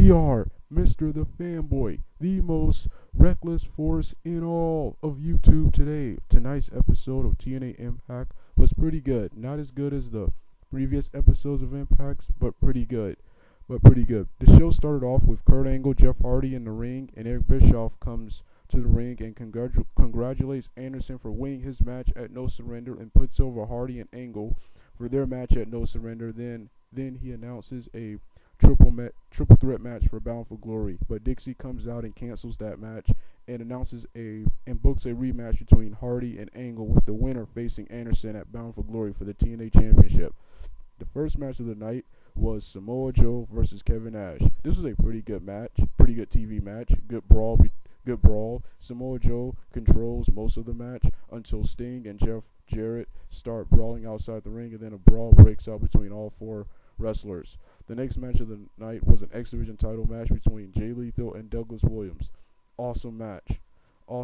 We are Mr. the Fanboy, the most reckless force in all of YouTube today. Tonight's episode of TNA Impact was pretty good. Not as good as the previous episodes of Impacts, but pretty good. The show started off with Kurt Angle, Jeff Hardy in the ring, and Eric Bischoff comes to the ring and congratulates Anderson for winning his match at No Surrender and puts over Hardy and Angle for their match at No Surrender. Then he announces a triple threat match for Bound for Glory, but Dixie comes out and cancels that match and books a rematch between Hardy and Angle, with the winner facing Anderson at Bound for Glory for the TNA Championship. The first match of the night was Samoa Joe versus Kevin Nash. This was a pretty good match, pretty good TV match, good brawl. Samoa Joe controls most of the match until Sting and Jeff Jarrett start brawling outside the ring, and then a brawl breaks out between all four wrestlers. The next match of the night was an X Division title match between Jay Lethal and Douglas Williams. Awesome match here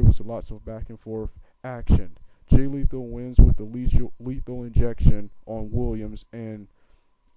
with lots of back and forth action. Jay Lethal wins with the lethal injection on Williams, and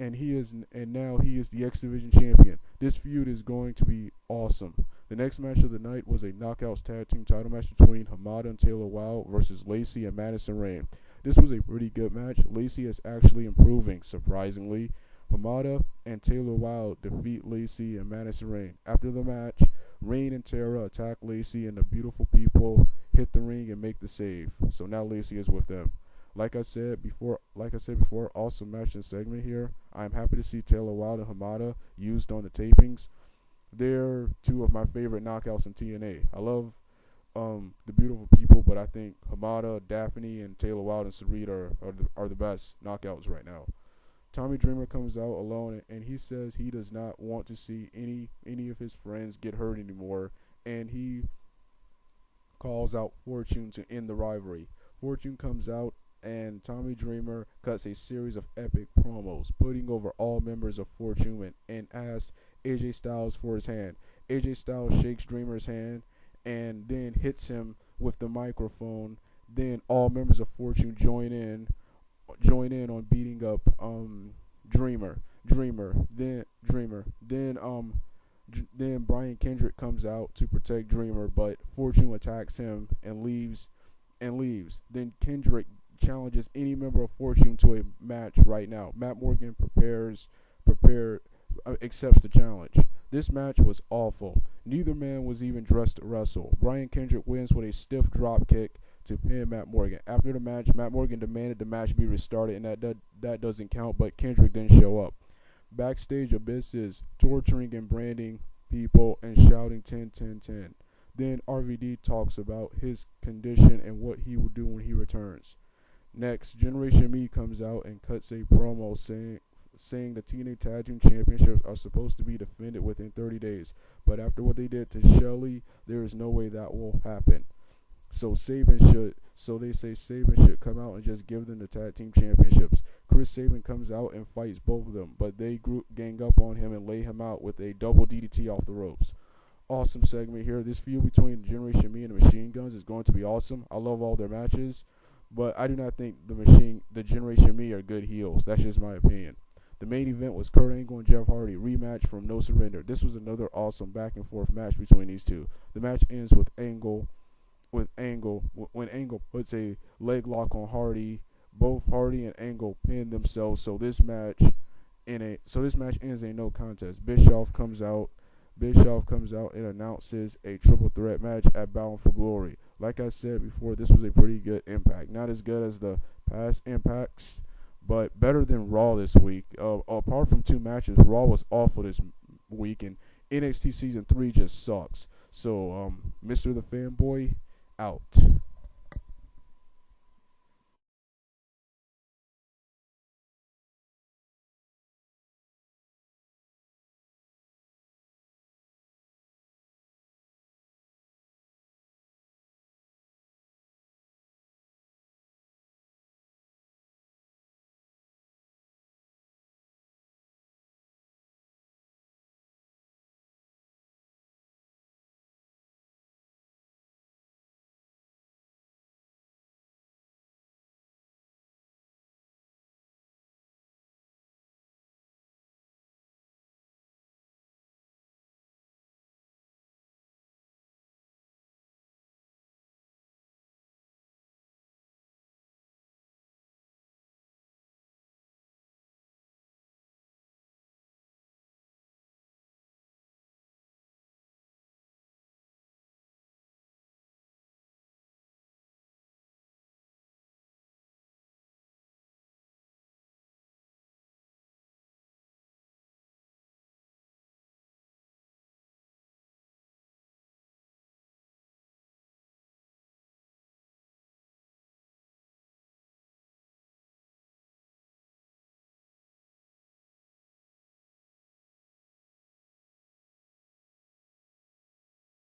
now he is the X Division champion. This feud is going to be awesome. The next match of the night was a Knockouts tag team title match between Hamada and Taylor Wilde versus Lacey and Madison Rayne. This was a pretty good match. Lacey is actually improving, surprisingly. Hamada and Taylor Wilde defeat Lacey and Madison Rayne. After the match, Rayne and Tara attack Lacey, and the beautiful people hit the ring and make the save. So now Lacey is with them. Like I said before, awesome match and segment here. I'm happy to see Taylor Wilde and Hamada used on the tapings. They're two of my favorite knockouts in TNA. I love the beautiful people, but I think Hamada, Daphne, and Taylor Wilde and Sarit are the best knockouts right now. Tommy Dreamer comes out alone, and he says he does not want to see any of his friends get hurt anymore, and he calls out Fortune to end the rivalry. Fortune comes out, and Tommy Dreamer cuts a series of epic promos, putting over all members of Fortune and asks AJ Styles for his hand. AJ Styles shakes Dreamer's hand and then hits him with the microphone. Then all members of Fortune join in on beating up Dreamer. Then Brian Kendrick comes out to protect Dreamer, but Fortune attacks him and leaves. Then Kendrick challenges any member of Fortune to a match right now. Matt Morgan accepts the challenge. This match was awful. Neither man was even dressed to wrestle. Brian Kendrick wins with a stiff drop kick to pin Matt Morgan. After the match, Matt Morgan demanded the match be restarted, and that doesn't count, but Kendrick didn't show up. Backstage, Abyss is torturing and branding people and shouting 10, 10, 10. Then RVD talks about his condition and what he will do when he returns. Next, Generation Me comes out and cuts a promo saying the TNA Tag Team Championships are supposed to be defended within 30 days. But after what they did to Shelly, there is no way that will happen. So they say Sabin should come out and just give them the Tag Team Championships. Chris Sabin comes out and fights both of them, but they gang up on him and lay him out with a double DDT off the ropes. Awesome segment here. This feud between Generation Me and the Machine Guns is going to be awesome. I love all their matches, but I do not think the Generation Me are good heels. That's just my opinion. The main event was Kurt Angle and Jeff Hardy, rematch from No Surrender. This was another awesome back and forth match between these two. The match ends when Angle puts a leg lock on Hardy. Both Hardy and Angle pin themselves, so this match ends in no contest. Bischoff comes out and announces a triple threat match at Bound for Glory. Like I said before, this was a pretty good Impact. Not as good as the past Impacts, but better than Raw this week. Apart from two matches, Raw was awful this week, and NXT Season 3 just sucks. So, Mr. the Fanboy, out.